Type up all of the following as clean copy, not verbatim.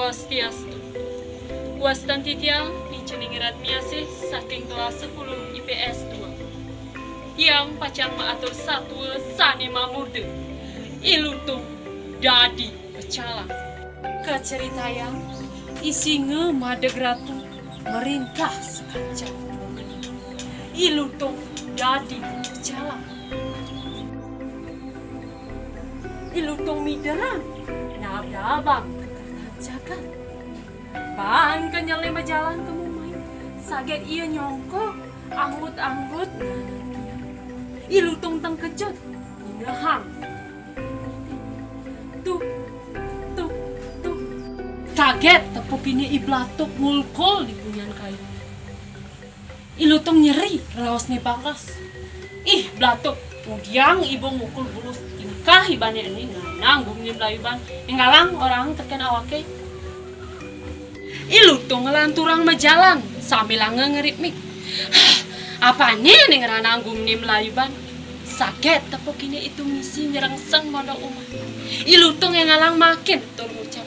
Swastiastu. Wastan titiang diceningirat miase saking kelas 10 IPS 2. Yang pacang maatur satwa sani mamurde. Ilutung dadi pecalang. Keceritayang isinge madeg ratu merintah sekancang. Ilutung dadi pecalang. Ilutung mideran nabdabang jagat. Ban kenyal lima jalan kamu main. Saget iya nyongko anggut-anggut. Ilutung teng kejut ngehang. Tuh. Kaget tepuk ini iblatuk mulkul di punyan kayu. Ilutung nyeri raos nih bangkas. Ih blatuk. Kemudian ibu mukul bulus tingkah ibane ini nanggung nim layuban enggalang orang teken awake. Ilutung ngelanturang majalan sambil ngerip mik. Apa nih nanggung nim layuban? Saget tepuk ini itu misi nyerengseng modal umat. Ilutung yang ngalang makin tur ngucap.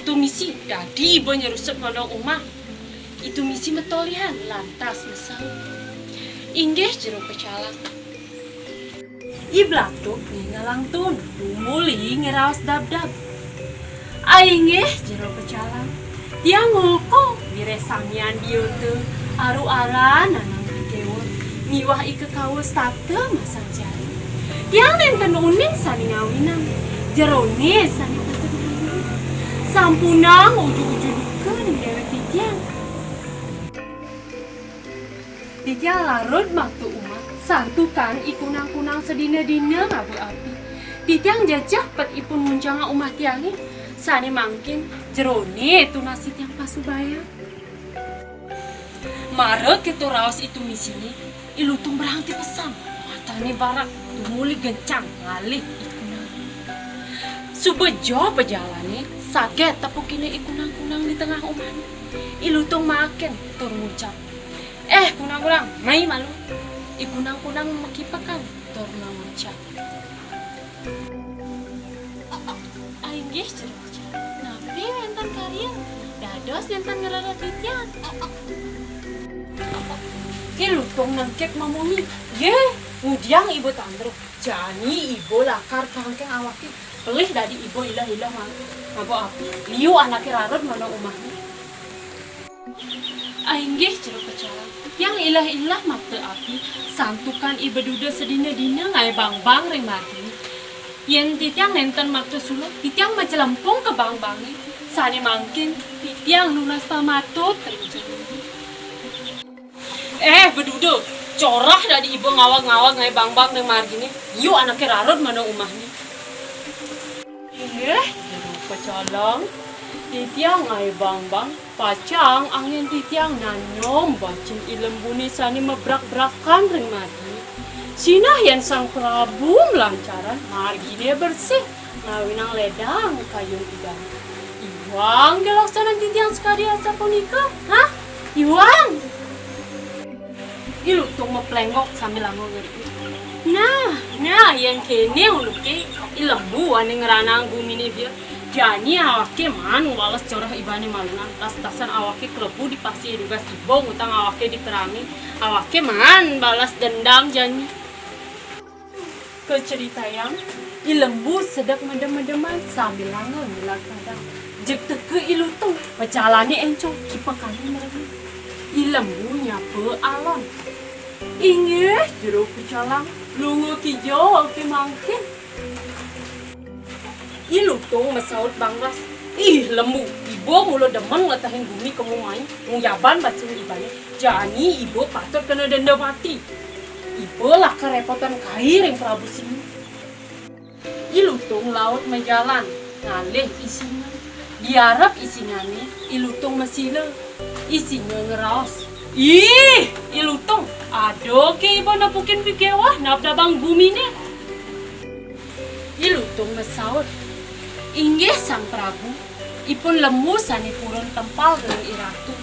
Tuh misi dadi ibu nyerusut modal umat. Itu misi metolihan lantas mesau. Inggih jero pecalang. Iblatuk ngalang tun, muli ngeraos dab-dab. Aingeh jero pecalang. Tiang ngulko biresamian dieu teu aru-aran nanang kewon. Miwah ike kawas tate masang jari. Tiang nenten uning sani ngawinang. Jerone sani tetep ngawin. Sampunang ujug-ujudukeun ning dewek titiang. Titiang larut maktu umat. Santukan ikunang-kunang sedina-dina ngabu api. Titiang jajah pet ipun muncanga umat tiangi. Sani mangkin jerone tu nasi tiang pasubaya. Marek itu raos itu misini. Ilutung berhenti pesan. Matane barak tumuli gencang ngalih ikunang. Subejo pejalani saget tepukine ikunang-kunang di tengah umat. Ilutung makin tur ngucap. Kunang-kunang, mai malu. Ikunang-kunang makipakan torna ngucap. Ainggih jero. Nabi enten karya. Dados enten ngerara titian. Ilutung nangkek mamuni. Mudiang ibu tandruk. Jani ibu lakar kangkeng awaki. Pelih dadi ibu ilah-ilah mabo api. Liu anake rarut mana umahnya. Ainggih jero pecalang. Yang ilah-ilah makte api. Santukan ibu duda sedina-dina ngai bang-bang ring mati. Yen titiang nenten makte suluk. Titiang macelempung ke bang-bangi. Sani mangkin titiang lunas pamatut. Bedudo. Corah dari ibu ngawag-ngawag ngai bang-bang ring margini. Yu anake rarut mana umahnya. Jero pecalang. Titiang ngai bang-bang. Pacang angin titiang nanyom bacin ilembuni sani mebrak-brakan ring mati. Sinah yang sang Prabu melancaran margine bersih ngawinang ledang kayung idang. Iwang gelaksanan titiang sekali asa punika. Iwang. Ilutung meplenggok sambil ngeri. Nah yang kene uluki ilembu ane ngeranang bumi ni dia. Jani awake man walas corah ibane malungan tas-tasan awake klebu dipasi dugas ibong utang awake dikerangi awake man balas dendam jani. Keceritayang ilembu sedek medem-medeman sambil langgeng bilang kadang jek teke ilutung pecalani encong kipakani mereka. Ilembu nyape alon. Inggih jero pecalang lungo kijo oke mangkin. Ilutung mesaut bangras. Lembu, ibu mulu demen ngetahin bumi kamu main. Nguyaban bacin ibane. Jani ibu patut kena denda mati. Ibu lah kerepotan kair yang Prabu sini. Ilutung laut menjalan. Ngalih isinya. Diarap isinya nih. Ilutung mesile. Isinya ngeraos. Ilutung. Aduh ke ibu napukin pikewah. Nabdabang bumi nih. Ilutung mesaut. Inggih sang Prabu, ipun lemu sani purun tempal dengan iratu.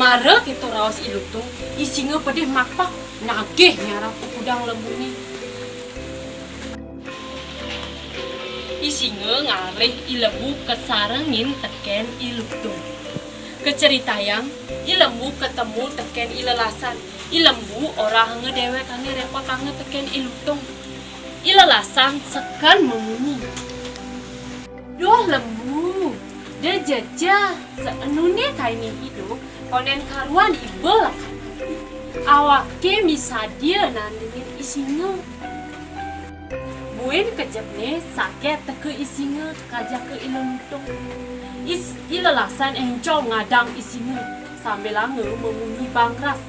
Marek itu raos ilutung, isinge pedih makpak, nagih nyarap udang lembu ni. Isinge ngalih ilembu kesarengin teken ilutung. Keceritayang ilembu ketemu teken ilelasan. Ilembu orang ngedewek kani repot ange teken ilutung. Ilelasan sekan memuni. Doh lembu, dia jajah seenune kaini hidup konen karuan ibel awake bisa dia nandingin isinge. Buin kejepne sakit teke isinge kajak ke ilentung. Ilelasan encol ngadang isinge sambil lange memunyi bangras.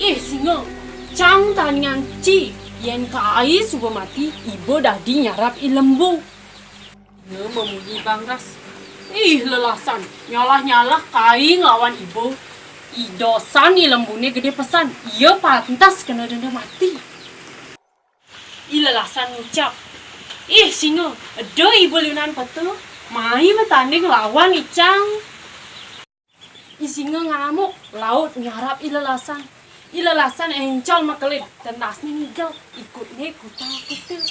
Singe, cang tanyang ci yen kai suba mati ibu dadi nyarap ilembu. Nge memunyi bangras. Lelasan nyalah-nyalah kai nglawan ibu. Dosan ilembune gede pesan, iya pantas kena denda mati. Lelasan ngucap, singe, ada ibu liunan petu, mai bertanding lawan icang. Singe ngamuk, laut nyarap ilelasan. Ilelasan encol makelip, tentasnya ngigel, ikutnya kutal-kutil.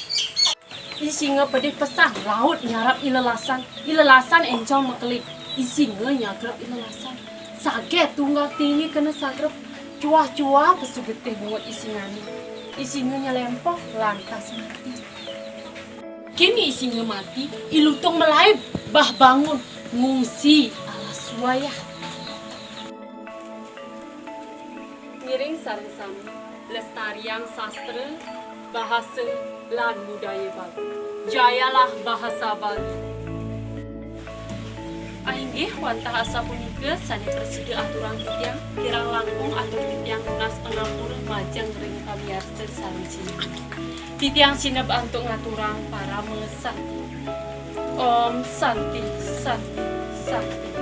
Singe pedih pesan, laut nyarap ilelasan. Ilelasan encol makelip, singe nyagrap ilelasan. Saget tunggal tinggi kena sagrap, cuah-cuah pesugeteh buat isingani. Isinge nyelempok lantas mati. Kini isinge mati, ilutung melaib, bah bangun, ngungsi alas wayah. Ngiring sareng-sami, lestarian sastra, bahasa, lan budaya Bali. Jayalah bahasa Bali. Ainggih wantah asa punika sani presida aturan titiang kirang langkung atau titiang lunas 60 majeng ring pamiarsa sareng sini. Titiang sineb antuk ngaturang para mengesan. Om Santi Santi Santi.